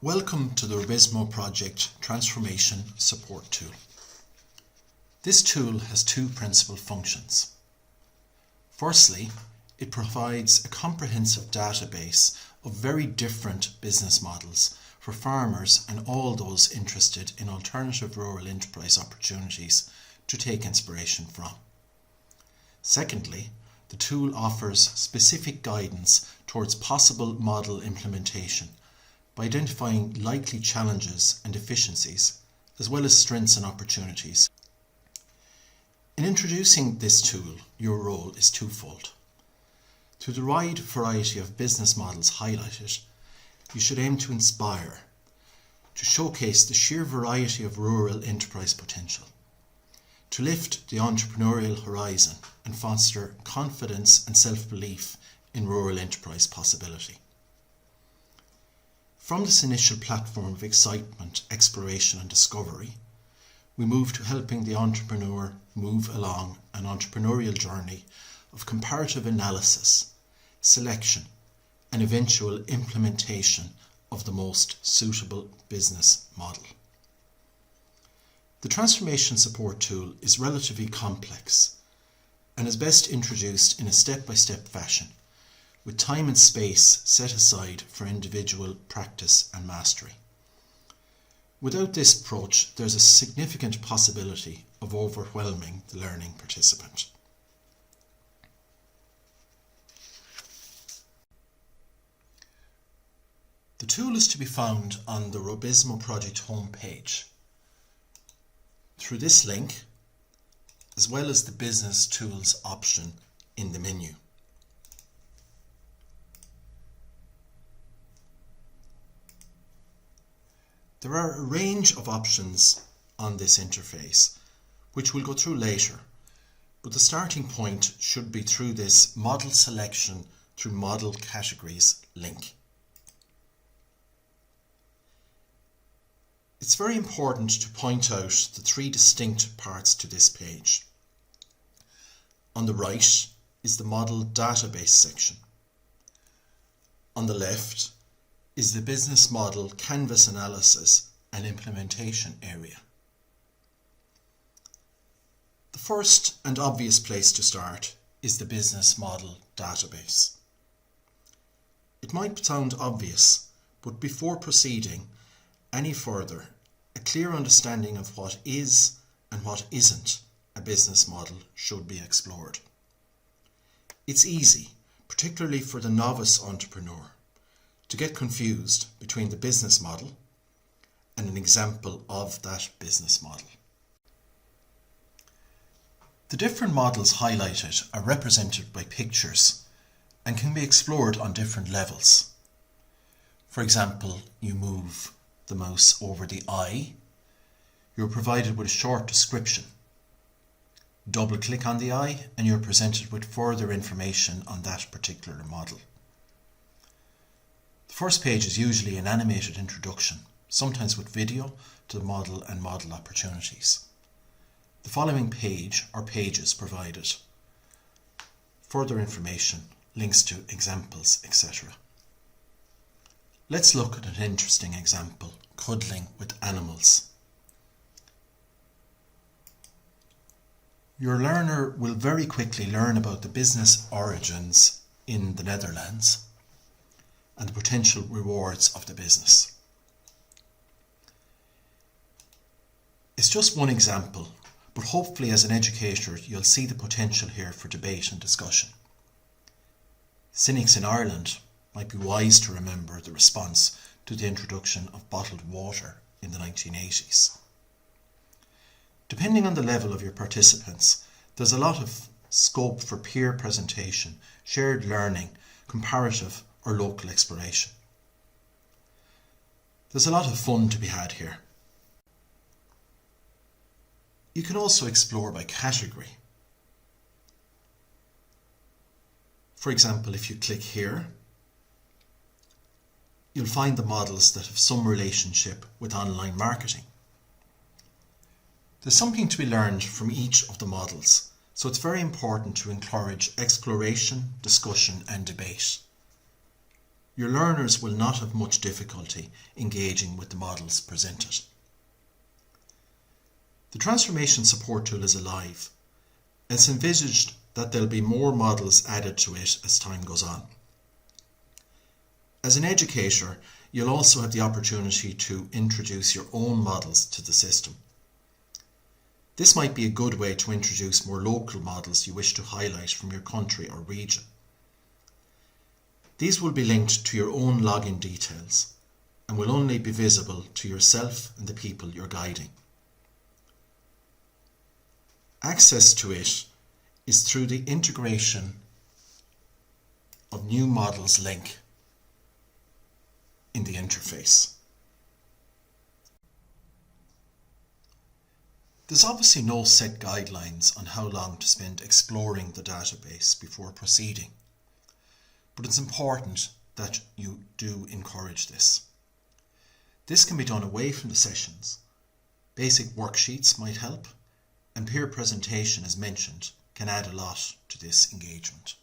Welcome to the Rubizmo Project Transformation Support Tool. This tool has two principal functions. Firstly, it provides a comprehensive database of very different business models for farmers and all those interested in alternative rural enterprise opportunities to take inspiration from. Secondly, the tool offers specific guidance towards possible model implementation by identifying likely challenges and deficiencies, as well as strengths and opportunities. In introducing this tool, your role is twofold. Through the wide variety of business models highlighted, you should aim to inspire, to showcase the sheer variety of rural enterprise potential, to lift the entrepreneurial horizon and foster confidence and self-belief in rural enterprise possibility. From this initial platform of excitement, exploration and discovery, we move to helping the entrepreneur move along an entrepreneurial journey of comparative analysis, selection and eventual implementation of the most suitable business model. The Transformation Support Tool is relatively complex and is best introduced in a step-by-step fashion, with time and space set aside for individual practice and mastery. Without this approach, there's a significant possibility of overwhelming the learning participant. The tool is to be found on the Rubizmo Project homepage through this link, as well as the Business Tools option in the menu. There are a range of options on this interface, which we'll go through later, but the starting point should be through this Model Selection through Model Categories link. It's very important to point out the three distinct parts to this page. On the right is the Model Database section. On the left is the Business Model Canvas Analysis and Implementation area. The first and obvious place to start is the Business Model Database. It might sound obvious, but before proceeding any further, a clear understanding of what is and what isn't a business model should be explored. It's easy, particularly for the novice entrepreneur, to get confused between the business model and an example of that business model. The different models highlighted are represented by pictures and can be explored on different levels. For example, you move the mouse over the eye, you're provided with a short description. Double click on the eye and you're presented with further information on that particular model. The first page is usually an animated introduction, sometimes with video, to the model and model opportunities. The following page or pages provided further information, links to examples, etc. Let's look at an interesting example, cuddling with animals. Your learner will very quickly learn about the business origins in the Netherlands and the potential rewards of the business. It's just one example, but hopefully as an educator you'll see the potential here for debate and discussion. Cynics in Ireland might be wise to remember the response to the introduction of bottled water in the 1980s. Depending on the level of your participants, there's a lot of scope for peer presentation, shared learning, comparative or local exploration. There's a lot of fun to be had here. You can also explore by category. For example, if you click here, you'll find the models that have some relationship with online marketing. There's something to be learned from each of the models, so it's very important to encourage exploration, discussion and debate. your learners will not have much difficulty engaging with the models presented. The Transformation Support Tool is alive. It's envisaged that there'll be more models added to it as time goes on. As an educator, you'll also have the opportunity to introduce your own models to the system. This might be a good way to introduce more local models you wish to highlight from your country or region. These will be linked to your own login details and will only be visible to yourself and the people you're guiding. Access to it is through the integration of New Models link in the interface. There's obviously no set guidelines on how long to spend exploring the database before proceeding, but it's important that you do encourage this. This can be done away from the sessions. Basic worksheets might help, and peer presentation, as mentioned, can add a lot to this engagement.